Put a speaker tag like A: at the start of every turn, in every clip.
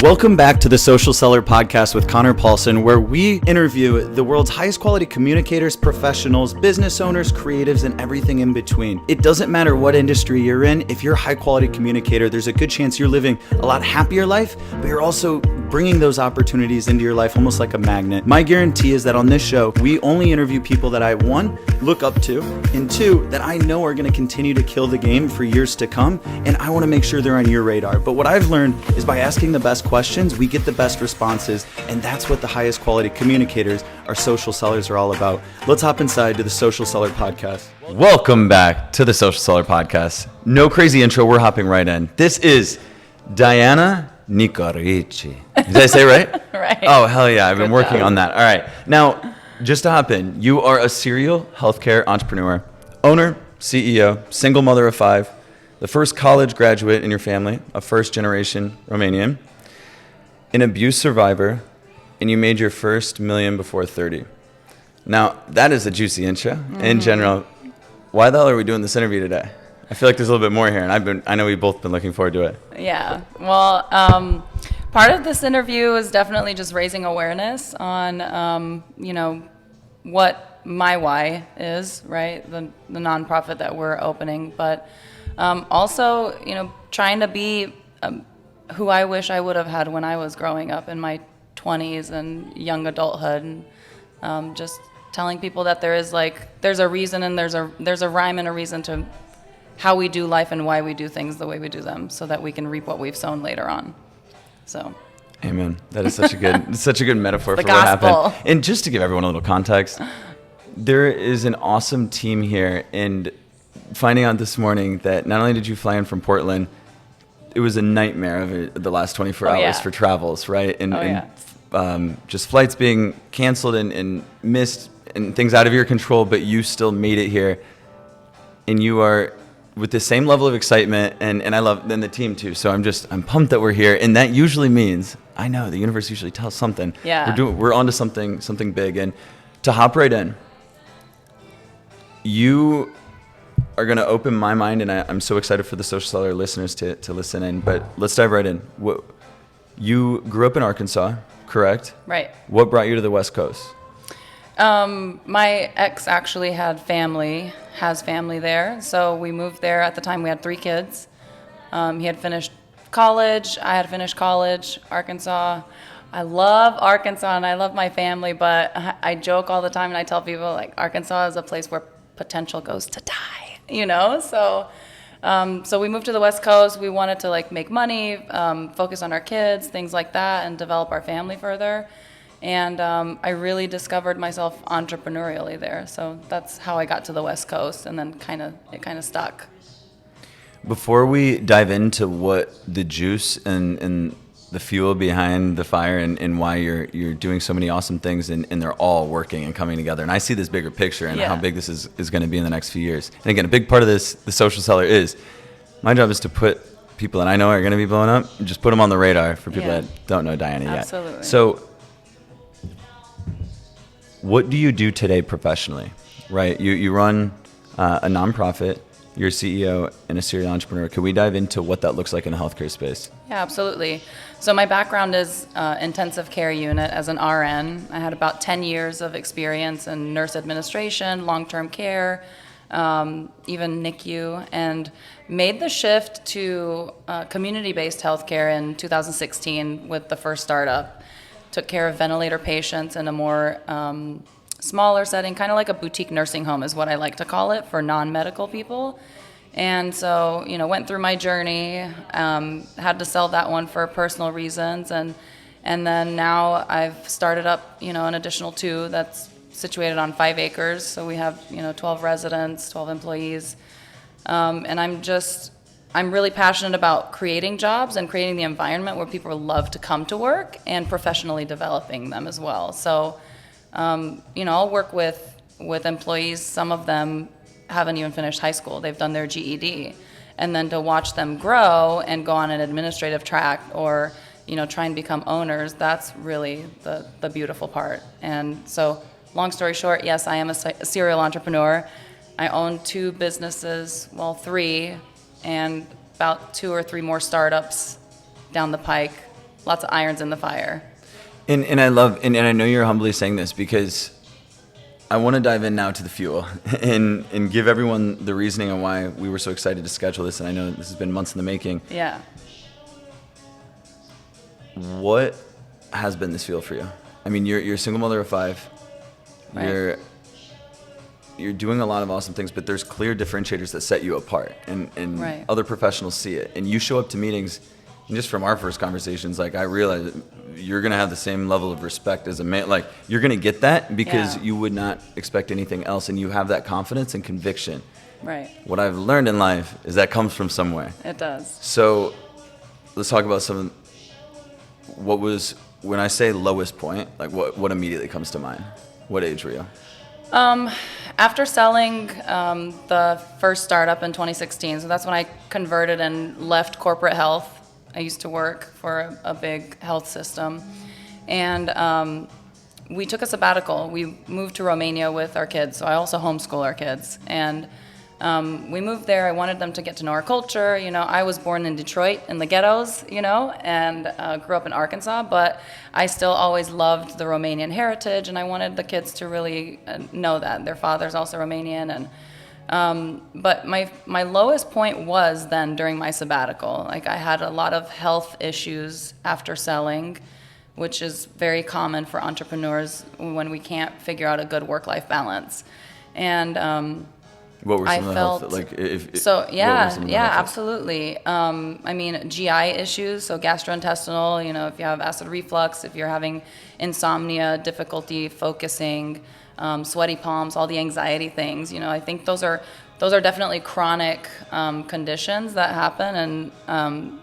A: Welcome back to the Social Seller Podcast with Conor Paulsen, where we interview the world's highest quality communicators, professionals, business owners, creatives, and everything in between. It doesn't matter what industry you're in. If you're a high quality communicator, there's a good chance you're living a lot happier life, but you're also bringing those opportunities into your life almost like a magnet. My guarantee is that on this show, we only interview people that I, one, look up to, and two, that I know are going to continue to kill the game for years to come, and I want to make sure they're on your radar. But what I've learned is by asking the best questions, we get the best responses, and that's what the highest quality communicators, our social sellers, are all about. Let's hop inside to the Social Seller Podcast. Welcome back to the Social Seller Podcast. No crazy intro, we're hopping right in. This is Diana Nicorici. Did I say it right?
B: Right.
A: Oh, hell yeah, I've been
B: Good
A: working
B: job.
A: on that. All right, now, just to hop in, you are a serial healthcare entrepreneur, owner, CEO, single mother of 5, the first college graduate in your family, a first-generation Romanian, an abuse survivor, and you made your first million before 30. Now, that is a juicy intro. In general, why the hell are we doing this interview today? I feel like there's a little bit more here, and I know we've both been looking forward to it.
B: Yeah. Well, part of this interview is definitely just raising awareness on, what my why is, right? The nonprofit that we're opening, but also, trying to be who I wish I would have had when I was growing up in my 20s and young adulthood, and just telling people that there's a reason and there's a rhyme and a reason to how we do life and why we do things the way we do them, so that we can reap what we've sown later on. So.
A: Amen. That is such a good metaphor for
B: gospel.
A: what happened. And just to give everyone a little context, there is an awesome team here, and finding out this morning that not only did you fly in from Portland, it was a nightmare of the last 24 hours for travels, right? And just flights being canceled and missed and things out of your control, but you still made it here. And you are with the same level of excitement, and I love then the team too. So I'm pumped that we're here, and that usually means, I know the universe usually tells something.
B: Yeah.
A: We're onto something big. And to hop right in, you are going to open my mind, and I'm so excited for the Social Seller listeners to listen in. But let's dive right in. You grew up in Arkansas, correct?
B: Right.
A: What brought you to the West Coast?
B: My ex actually has family there. So we moved there. At the time, we had 3 kids. He had finished college. I had finished college. Arkansas. I love Arkansas and I love my family, but I joke all the time and I tell people, like, Arkansas is a place where potential goes to die, So we moved to the West Coast. We wanted to make money, focus on our kids, things like that, and develop our family further. And I really discovered myself entrepreneurially there. So that's how I got to the West Coast, and then it kind of stuck.
A: Before we dive into what the juice and the fuel behind the fire and why you're doing so many awesome things and they're all working and coming together, and I see this bigger picture and how big this is going to be in the next few years. And again, a big part of this, the Social Seller, is my job is to put people that I know are going to be blowing up, and just put them on the radar for people that don't know Diana yet.
B: Absolutely.
A: So what do you do today professionally, right? You run a nonprofit, you're a CEO and a serial entrepreneur. Could we dive into what that looks like in the healthcare space?
B: Yeah, absolutely. So my background is intensive care unit as an RN. I had about 10 years of experience in nurse administration, long-term care, even NICU, and made the shift to community-based healthcare in 2016 with the first startup. Took care of ventilator patients in a more smaller setting, kind of like a boutique nursing home is what I like to call it for non-medical people. And so, went through my journey, had to sell that one for personal reasons. And then now I've started up, an additional 2 that's situated on 5 acres. So we have, 12 residents, 12 employees. And I'm really passionate about creating jobs and creating the environment where people love to come to work and professionally developing them as well. So, I'll work with employees. Some of them haven't even finished high school. They've done their GED. And then to watch them grow and go on an administrative track or, try and become owners, that's really the beautiful part. And so, long story short, yes, I am a serial entrepreneur. I own 2 businesses, 3, and about 2 or 3 more startups down the pike lots of irons in the fire.
A: And I love, and I know you're humbly saying this because I want to dive in now to the fuel and give everyone the reasoning on why we were so excited to schedule this. And I know this has been months in the making.
B: Yeah.
A: What has been this fuel for you? I mean, you're a single mother of 5.
B: Right.
A: You're doing a lot of awesome things, but there's clear differentiators that set you apart, and
B: Right.
A: other professionals see it. And you show up to meetings, and just from our first conversations, like I realize you're gonna have the same level of respect as a man. Like you're gonna get that because
B: Yeah.
A: you would not expect anything else, and you have that confidence and conviction.
B: Right.
A: What I've learned in life is that comes from somewhere.
B: It does.
A: So let's talk about what was, when I say lowest point, like what immediately comes to mind? What age were you?
B: After selling the first startup in 2016, so that's when I converted and left corporate health. I used to work for a big health system. And we took a sabbatical. We moved to Romania with our kids, so I also homeschool our kids. And we moved there. I wanted them to get to know our culture. You know, I was born in Detroit in the ghettos, you know, and grew up in Arkansas, but I still always loved the Romanian heritage, and I wanted the kids to really know that. Their father's also Romanian. And but my lowest point was then during my sabbatical. Like I had a lot of health issues after selling, which is very common for entrepreneurs when we can't figure out a good work-life balance. And
A: what were some of the health, like
B: absolutely. I mean, GI issues, so gastrointestinal, you know, if you have acid reflux, if you're having insomnia, difficulty focusing, sweaty palms, all the anxiety things, you know, I think those are definitely chronic conditions that happen. And,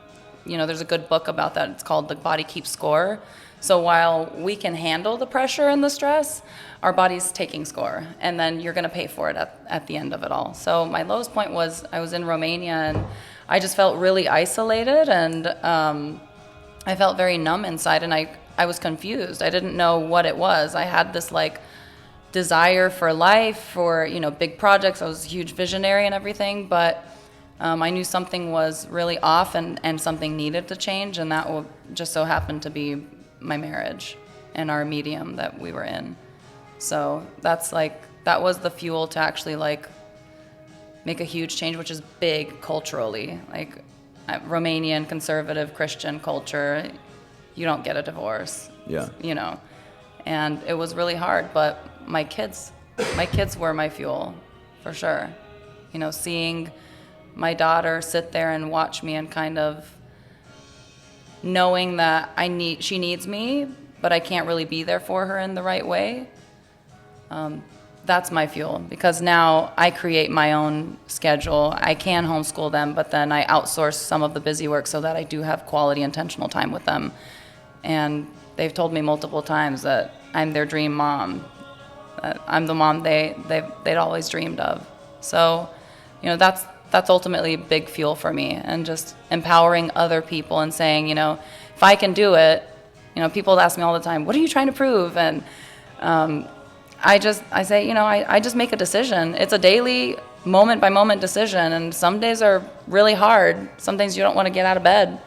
B: you know, there's a good book about that. It's called The Body Keeps Score. So while we can handle the pressure and the stress, our body's taking score, and then you're going to pay for it at the end of it all. So my lowest point was I was in Romania, and I just felt really isolated, and I felt very numb inside, and I was confused. I didn't know what it was. I had this like desire for life, for, you know, big projects. I was a huge visionary and everything, but I knew something was really off, and something needed to change, and that just so happened to be my marriage and our medium that we were in. So that was the fuel to actually like make a huge change, which is big culturally. Like Romanian conservative Christian culture, you don't get a divorce.
A: Yeah.
B: You know, and it was really hard, but my kids were my fuel for sure. You know, seeing my daughter sit there and watch me and kind of knowing that she needs me, but I can't really be there for her in the right way. That's my fuel, because now I create my own schedule. I can homeschool them, but then I outsource some of the busy work so that I do have quality, intentional time with them. And they've told me multiple times that I'm their dream mom. That I'm the mom they'd always dreamed of. So, you know, that's ultimately big fuel for me, and just empowering other people and saying, you know, if I can do it, you know, people ask me all the time, what are you trying to prove? And I say, you know, I just make a decision. It's a daily, moment by moment decision, and some days are really hard. Some days you don't want to get out of bed,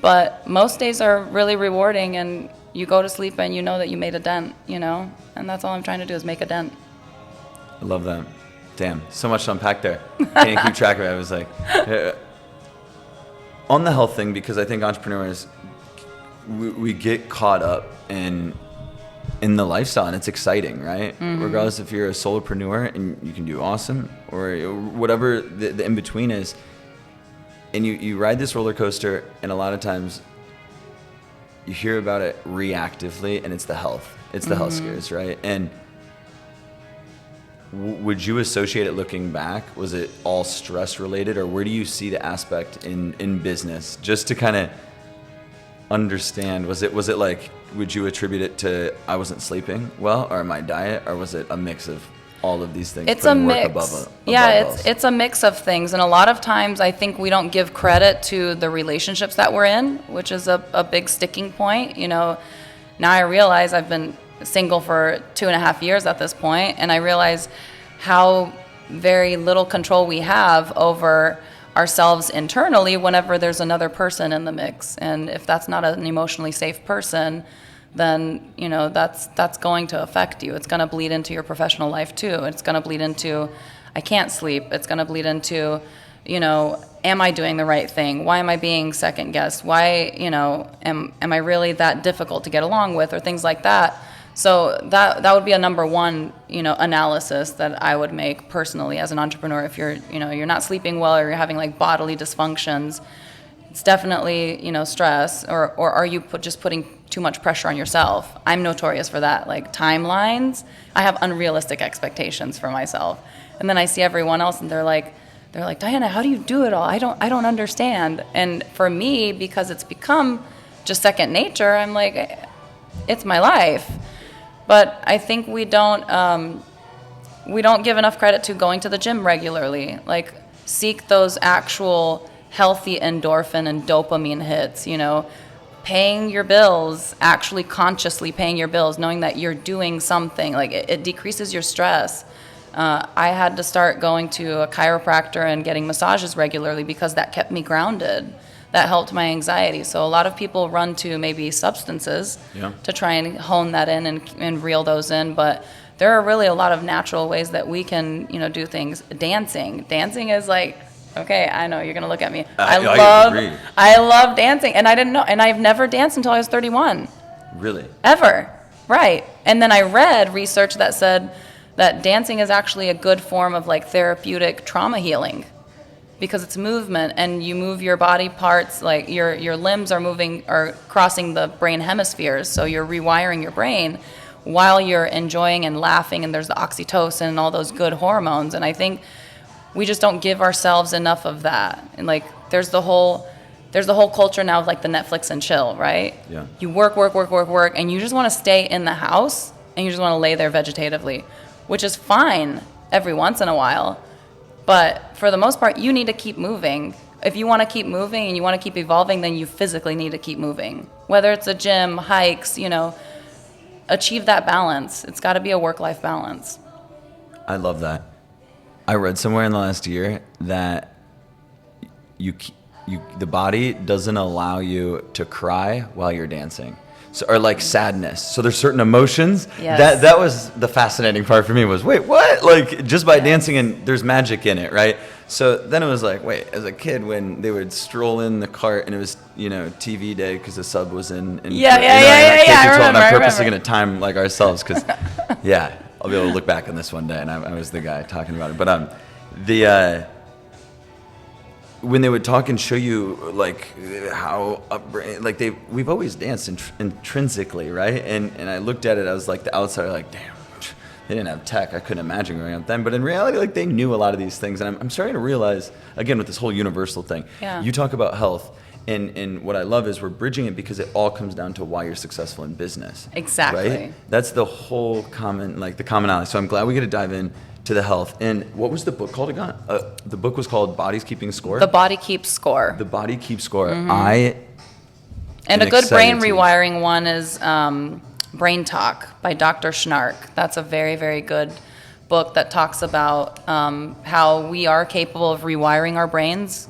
B: but most days are really rewarding, and you go to sleep and you know that you made a dent, you know, and that's all I'm trying to do is make a dent.
A: I love that. Damn, so much to unpack there. Can't keep track of it. I was like, on the health thing, because I think entrepreneurs, we get caught up in the lifestyle, and it's exciting, right? Mm-hmm. Regardless if you're a solopreneur and you can do awesome, or whatever the in between is, and you ride this roller coaster, and a lot of times you hear about it reactively, and it's the health health scares, right? And would you associate it, looking back, was it all stress related, or where do you see the aspect in business, just to kind of understand? Was it like, would you attribute it to I wasn't sleeping well, or my diet, or was it a mix of all of these things?
B: It's a mix. It's a mix of things, and a lot of times I think we don't give credit to the relationships that we're in, which is a big sticking point. You know, now I realize I've been single for 2.5 years at this point, and I realize how very little control we have over ourselves internally whenever there's another person in the mix. And if that's not an emotionally safe person, then, you know, that's going to affect you. It's going to bleed into your professional life too. It's going to bleed into, I can't sleep. It's going to bleed into, you know, am I doing the right thing? Why am I being second guessed? Why, you know, am I really that difficult to get along with, or things like that? So that would be a number one, you know, analysis that I would make personally as an entrepreneur. If you're, you know, you're not sleeping well, or you're having like bodily dysfunctions, it's definitely, you know, stress, or are you just putting too much pressure on yourself? I'm notorious for that. Like timelines, I have unrealistic expectations for myself. And then I see everyone else and they're like, Diana, how do you do it all? I don't understand. And for me, because it's become just second nature, I'm like, it's my life. But I think we don't give enough credit to going to the gym regularly. Like, seek those actual healthy endorphin and dopamine hits, you know, paying your bills, actually consciously paying your bills, knowing that you're doing something. Like, it decreases your stress. I had to start going to a chiropractor and getting massages regularly because that kept me grounded. That helped my anxiety. So a lot of people run to maybe substances to try and hone that in and reel those in. But there are really a lot of natural ways that we can, you know, do things. Dancing is like, okay, I know you're gonna look at me. I love dancing, and I didn't know, and I've never danced until I was 31.
A: Really?
B: Ever, right? And then I read research that said that dancing is actually a good form of like therapeutic trauma healing, because it's movement and you move your body parts, like your limbs are crossing the brain hemispheres, so you're rewiring your brain while you're enjoying and laughing, and there's the oxytocin and all those good hormones. And I think we just don't give ourselves enough of that. And like there's the whole culture now of like the Netflix and chill, right?
A: Yeah.
B: You work, and you just want to stay in the house and you just want to lay there vegetatively, which is fine every once in a while. But for the most part, you need to keep moving. If you want to keep moving and you want to keep evolving, then you physically need to keep moving. Whether it's a gym, hikes, you know, achieve that balance. It's got to be a work-life balance.
A: I love that. I read somewhere in the last year that the body doesn't allow you to cry while you're dancing. So, or like sadness. So there's certain emotions.
B: Yes.
A: That was the fascinating part for me, was, wait, what? Like, just by dancing, and there's magic in it, right? So then it was like, wait, as a kid, when they would stroll in the cart and it was, you know, TV day because the sub was in.
B: Yeah.
A: I remember. I'm purposely going to time like ourselves because, yeah, I'll be able to look back on this one day, and I was the guy talking about it. But when they would talk and show you like how we've always danced intrinsically, right? And I looked at it, I was like the outsider, like, damn, they didn't have tech. I couldn't imagine growing up then. But in reality, like, they knew a lot of these things, and I'm starting to realize, again, with this whole universal thing.
B: Yeah.
A: You talk about health, and what I love is we're bridging it because it all comes down to why you're successful in business.
B: Exactly.
A: Right? That's the whole the commonality. So I'm glad we get to dive in to the health. And what was the book called again? The book was called Bodies Keeping Score?
B: The Body Keeps Score.
A: The Body Keeps Score.
B: Mm-hmm. And a good brain rewiring one is Brain Talk by Dr. Schnark. That's a very, very good book that talks about how we are capable of rewiring our brains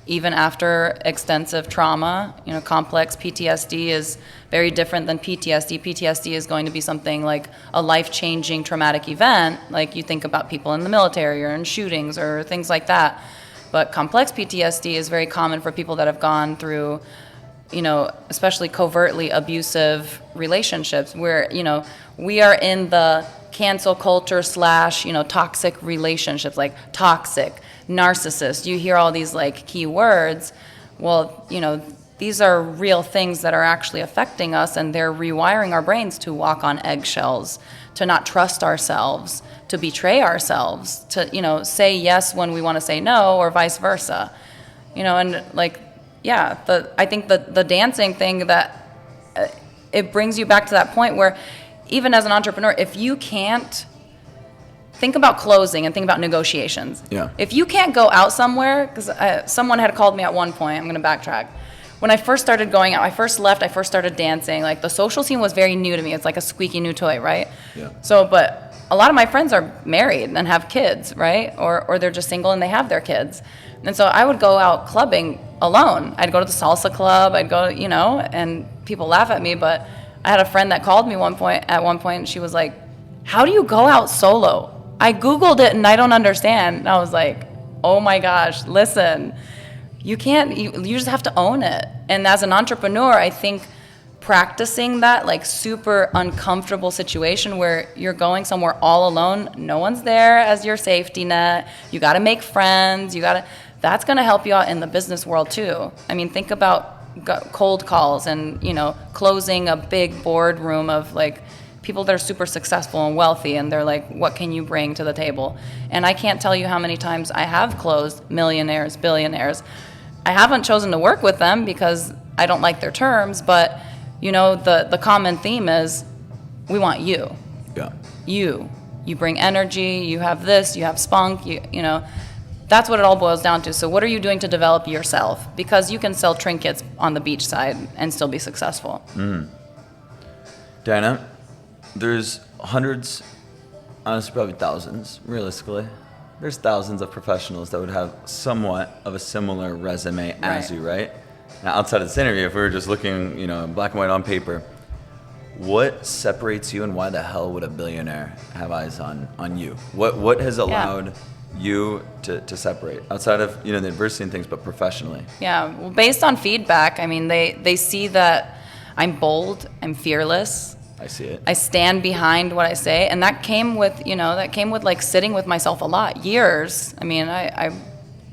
B: even after extensive trauma. You know, complex PTSD is very different than PTSD. PTSD is going to be something like a life-changing traumatic event, like you think about people in the military or in shootings or things like that. But complex PTSD is very common for people that have gone through, you know, especially covertly abusive relationships where, you know, we are in the cancel culture / you know, toxic relationships, like toxic, narcissist. You hear all these like key words. Well, you know, these are real things that are actually affecting us, and they're rewiring our brains to walk on eggshells, to not trust ourselves, to betray ourselves, to, you know, say yes when we want to say no, or vice versa. You know, and like, yeah, I think the dancing thing, that it brings you back to that point where even as an entrepreneur, if you can't think about closing and think about negotiations.
A: Yeah.
B: If you can't go out somewhere, because someone had called me at one point, I'm going to backtrack. When I first started going out, I first started dancing. Like, the social scene was very new to me. It's like a squeaky new toy, right?
A: Yeah.
B: So, but a lot of my friends are married and have kids, right? Or they're just single and they have their kids. And so I would go out clubbing alone. I'd go to the salsa club. I'd go, and people laugh at me, but I had a friend that called me at one point, and she was like, "How do you go out solo?" I Googled it and I don't understand. And I was like, oh my gosh, listen, you can't, you just have to own it. And as an entrepreneur, I think practicing that like super uncomfortable situation where you're going somewhere all alone, no one's there as your safety net, you got to make friends, that's going to help you out in the business world too. I mean, think about cold calls and, closing a big boardroom of like people that are super successful and wealthy, and they're like, what can you bring to the table? And I can't tell you how many times I have closed millionaires, billionaires. I haven't chosen to work with them because I don't like their terms, but the common theme is we want you.
A: Yeah.
B: You bring energy, you have this, you have spunk, that's what it all boils down to. So what are you doing to develop yourself? Because you can sell trinkets on the beach side and still be successful.
A: Diana, there's hundreds, honestly probably thousands, realistically. There's thousands of professionals that would have somewhat of a similar resume as you, right? Now, outside of this interview, if we were just looking, black and white on paper, what separates you and why the hell would a billionaire have eyes on you? What has allowed you to separate outside of, the adversity and things, but professionally?
B: Yeah, well, based on feedback, I mean, they see that I'm bold, I'm fearless.
A: I see it.
B: I stand behind what I say, and that came with, like sitting with myself a lot, years. I mean,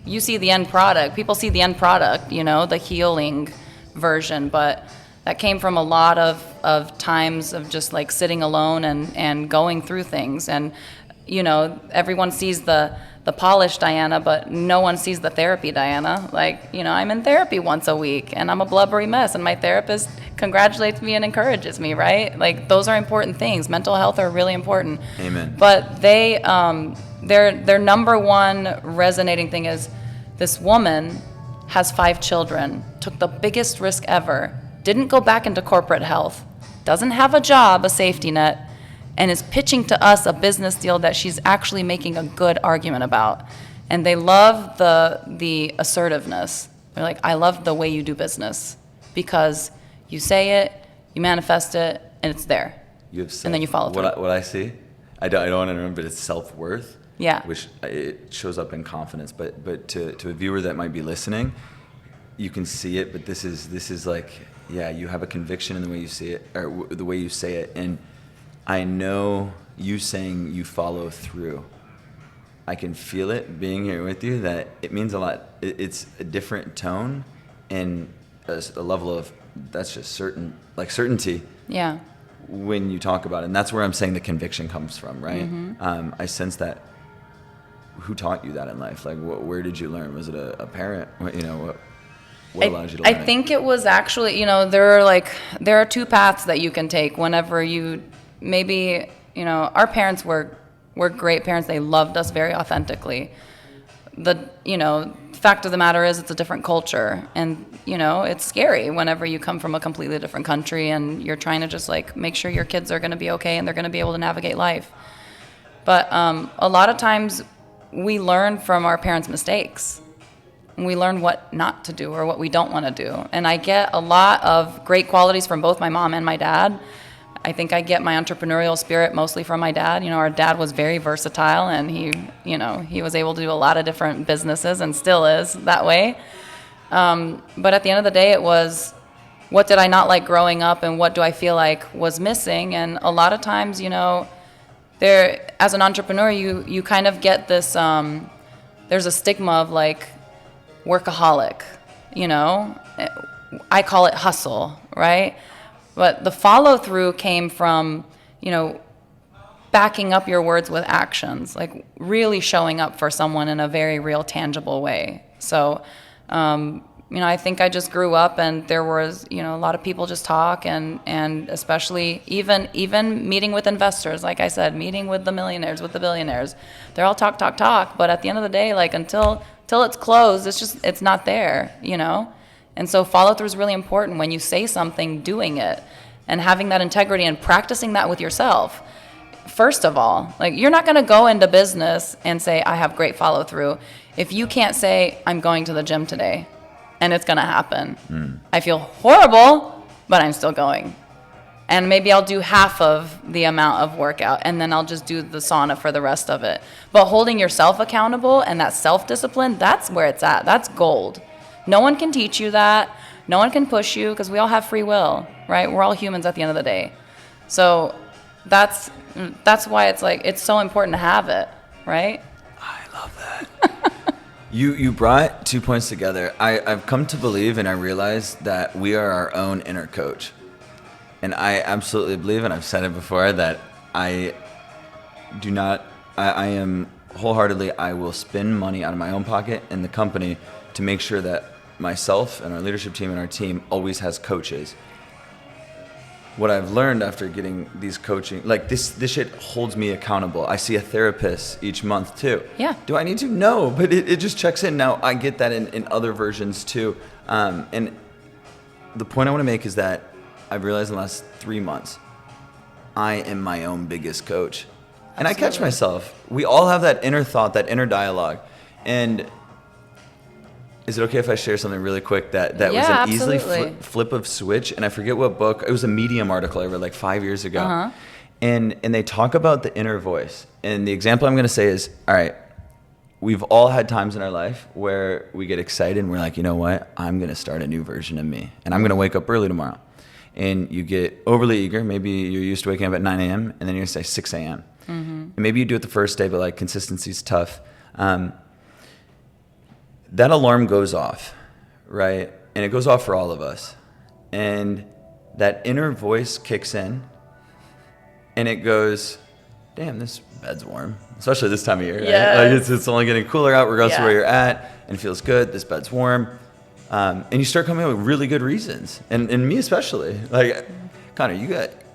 B: you see the end product. People see the end product, the healing version, but that came from a lot of times of just like sitting alone and going through things. And, everyone sees the polished Diana, but no one sees the therapy Diana. Like, I'm in therapy once a week and I'm a blubbery mess and my therapist congratulates me and encourages me, right? Like, those are important things. Mental health are really important.
A: Amen.
B: But they, their number one resonating thing is this woman has 5 children, took the biggest risk ever, didn't go back into corporate health, doesn't have a job, a safety net, and is pitching to us a business deal that she's actually making a good argument about. And they love the assertiveness. They're like, I love the way you do business because you say it, you manifest it, and it's there. And then you follow through.
A: What I see, I don't want to remember, but it's self-worth.
B: Yeah.
A: Which it shows up in confidence. But to a viewer that might be listening, you can see it, but this is like, you have a conviction in the way you see it, or the way you say it, and I know you saying you follow through. I can feel it being here with you, that it means a lot. It's a different tone and a level of, that's just certainty.
B: Yeah.
A: When you talk about it. And that's where I'm saying the conviction comes from, right? Mm-hmm. I sense that. Who taught you that in life? Like, where did you learn? Was it a parent? What allowed you to learn
B: I think it was actually, there are 2 paths that you can take whenever you, maybe, our parents were great parents. They loved us very authentically. The fact of the matter is it's a different culture, and, it's scary whenever you come from a completely different country and you're trying to just like make sure your kids are going to be okay and they're going to be able to navigate life. But a lot of times we learn from our parents' mistakes. We learn what not to do or what we don't want to do. And I get a lot of great qualities from both my mom and my dad. I think I get my entrepreneurial spirit mostly from my dad. Our dad was very versatile, and he was able to do a lot of different businesses and still is that way. But at the end of the day, it was, what did I not like growing up and what do I feel like was missing? And a lot of times, as an entrepreneur, you kind of get this, there's a stigma of like workaholic, I call it hustle, right? But the follow through came from, backing up your words with actions, like really showing up for someone in a very real, tangible way. So, I think I just grew up and there was, a lot of people just talk and especially even meeting with investors, like I said, meeting with the millionaires, with the billionaires, they're all talk. But at the end of the day, like until it's closed, it's not there, And so follow through is really important. When you say something, doing it and having that integrity and practicing that with yourself. first of all, like, you're not going to go into business and say, I have great follow through, if you can't say, I'm going to the gym today and it's going to happen. I feel horrible, but I'm still going. And maybe I'll do half of the amount of workout, and then I'll just do the sauna for the rest of it. But holding yourself accountable and that self-discipline, that's where it's at. That's gold. No one can teach you that. No one can push you, because we all have free will, right? We're all humans at the end of the day. So that's why it's like, it's so important to have it, right?
A: I love that. You brought 2 points together. I've come to believe, and I realize that we are our own inner coach. And I absolutely believe, and I've said it before, that I am wholeheartedly, I will spend money out of my own pocket in the company to make sure that myself and our leadership team and our team always has coaches. What I've learned after getting these coaching, like this shit holds me accountable. I see a therapist each month too.
B: Yeah.
A: Do I need to? No, but it just checks in. Now I get that in other versions too. And the point I want to make is that I've realized in the last 3 months, I am my own biggest coach. And I catch myself. We all have that inner thought, that inner dialogue. And is it okay if I share something really quick that was an easily flip of switch? And I forget what book. It was a Medium article I read like 5 years ago. Uh-huh. And they talk about the inner voice. And the example I'm going to say is, all right, we've all had times in our life where we get excited and we're like, you know what? I'm going to start a new version of me. And I'm going to wake up early tomorrow. And you get overly eager. Maybe you're used to waking up at 9 a.m. and then you're going to say 6 a.m. Mm-hmm. And maybe you do it the first day, but like consistency's tough. That alarm goes off, right? And it goes off for all of us. And that inner voice kicks in and it goes, damn, this bed's warm. Especially this time of year, right?
B: Yes.
A: Like it's only getting cooler out regardless of where you're at, and it feels good. This bed's warm. And you start coming up with really good reasons. And me especially. Like, Conor,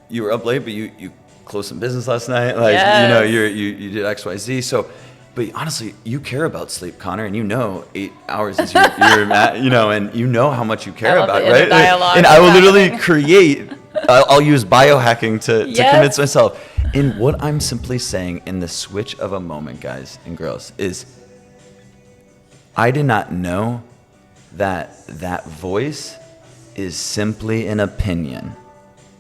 A: you were up late, but you closed some business last night. Like, you did X, Y, Z. So, but honestly, you care about sleep, Conor, and 8 hours is your and you know how much you care about it, right?
B: Dialogue
A: and I will literally create, I'll use biohacking to convince myself. And what I'm simply saying in the switch of a moment, guys and girls, is I did not know that voice is simply an opinion.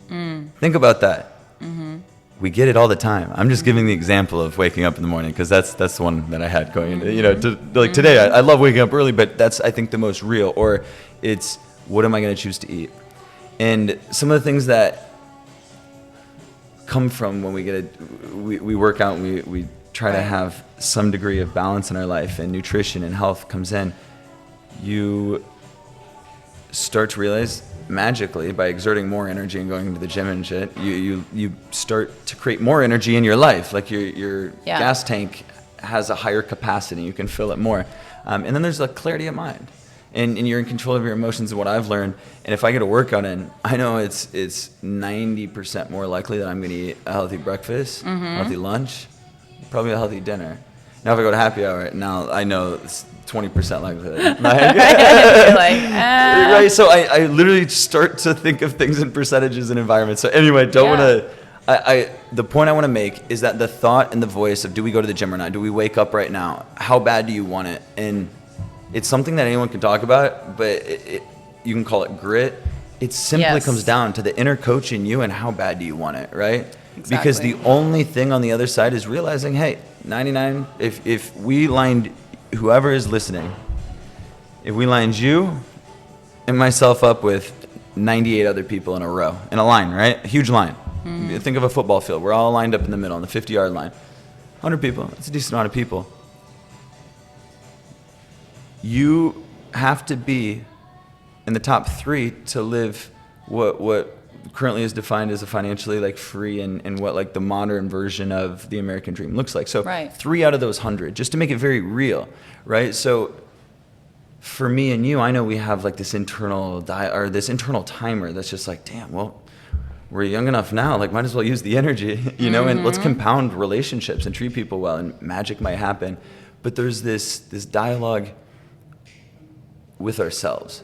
A: Think about that. Mm-hmm. We get it all the time. I'm just giving the example of waking up in the morning because that's the one that I had going into, today. I love waking up early, but that's, I think, the most real. Or it's, what am I going to choose to eat? And some of the things that come from when we work out, we try to have some degree of balance in our life, and nutrition and health comes in. You start to realize magically, by exerting more energy and going to the gym and shit, you start to create more energy in your life. Like your gas tank has a higher capacity. You can fill it more. And then there's a clarity of mind. And you're in control of your emotions, and what I've learned. And if I get a workout in, I know it's 90% more likely that I'm going to eat a healthy breakfast, healthy lunch, probably a healthy dinner. Now if I go to happy hour, now I know it's 20% likelihood. Right, so I literally start to think of things in percentages and environments. So anyway, the point I want to make is that the thought and the voice of, do we go to the gym or not? Do we wake up right now? How bad do you want it? And it's something that anyone can talk about, but you can call it grit. It simply comes down to the inner coach in you and how bad do you want it, right? Exactly. Because the only thing on the other side is realizing, hey, 99, if we lined, whoever is listening, if we lined you and myself up with 98 other people in a row, in a line, right? A huge line. Mm-hmm. Think of a football field. We're all lined up in the middle on the 50-yard line. 100 people. That's a decent amount of people. You have to be in the top 3 to live what currently is defined as a financially like free and what like the modern version of the American dream looks like. So 3 out of those 100, just to make it very real, right? So for me and you, I know we have like this internal this internal timer that's just like, damn, well, we're young enough now, like might as well use the energy, and let's compound relationships and treat people well, and magic might happen. But there's this dialogue with ourselves.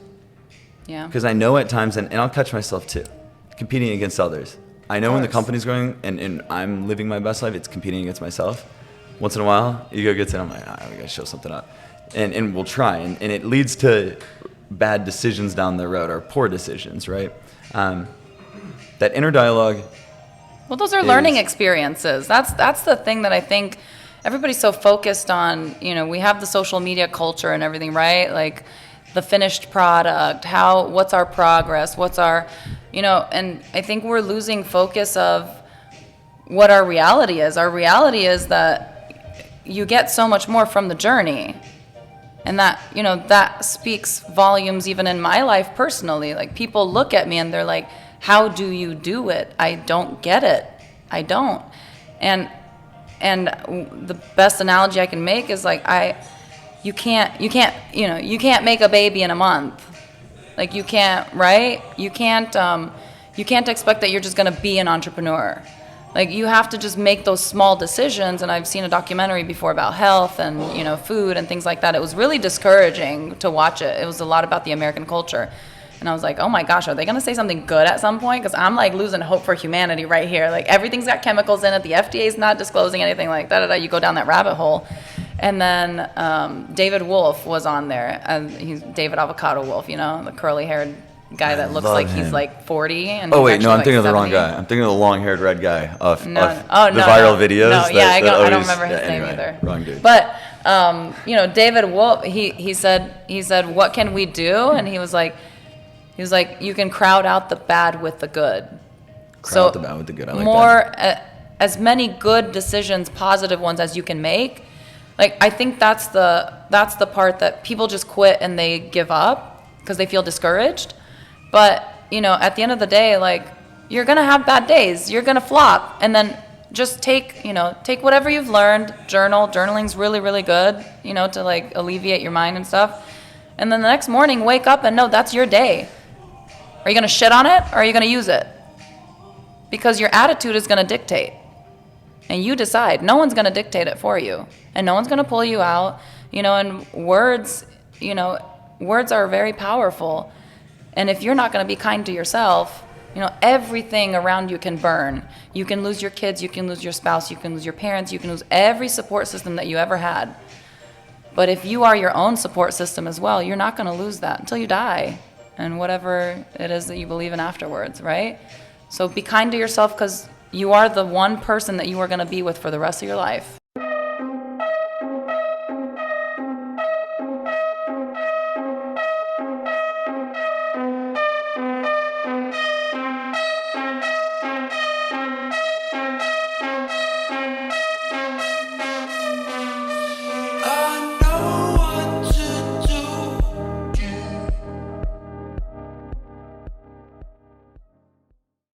A: Yeah. Because I know at times, and I'll catch myself too, competing against others. I know when the company's growing and I'm living my best life, it's competing against myself. Once in a while, ego gets in, I'm like, we gotta show something up. And we'll try, and it leads to bad decisions down the road, or poor decisions, right? That inner dialogue.
B: Well, those are learning experiences. That's the thing that I think everybody's so focused on. You know, we have the social media culture and everything, right? Like the finished product, what's our progress, what's our, and I think we're losing focus of what our reality is. Our reality is that you get so much more from the journey. And that, that speaks volumes even in my life personally. Like people look at me and they're like, how do you do it? I don't get it. I don't. And the best analogy I can make is like, you can't make a baby in a month. Like you can't, right? You can't expect that you're just going to be an entrepreneur. Like you have to just make those small decisions. And I've seen a documentary before about health and, food and things like that. It was really discouraging to watch it. It was a lot about the American culture. And I was like, oh my gosh, are they going to say something good at some point? Because I'm like losing hope for humanity right here. Like everything's got chemicals in it. The FDA's not disclosing anything like that. You go down that rabbit hole. And then David Wolf was on there. And he's David Avocado Wolf, the curly-haired guy that looks like he's like 40. And
A: I'm thinking of the wrong guy. I'm thinking of the long-haired red guy of the viral videos.
B: I don't remember his name either.
A: Wrong dude.
B: But David Wolf, he said, what can we do? And he was like, you can crowd out the bad with the good.
A: Crowd out the bad with the good. I like that.
B: As many good decisions, positive ones as you can make. Like I think that's the part that people just quit and they give up because they feel discouraged. But, at the end of the day, like, you're going to have bad days. You're going to flop. And then just take whatever you've learned, journal. Journaling's really, really good, to, like, alleviate your mind and stuff. And then the next morning, wake up and know that's your day. Are you going to shit on it or are you going to use it? Because your attitude is going to dictate. And you decide. No one's going to dictate it for you. And no one's going to pull you out. And words are very powerful. And if you're not going to be kind to yourself, everything around you can burn. You can lose your kids, you can lose your spouse, you can lose your parents, you can lose every support system that you ever had. But if you are your own support system as well, you're not going to lose that until you die and whatever it is that you believe in afterwards, right? So be kind to yourself because you are the one person that you are going to be with for the rest of your life.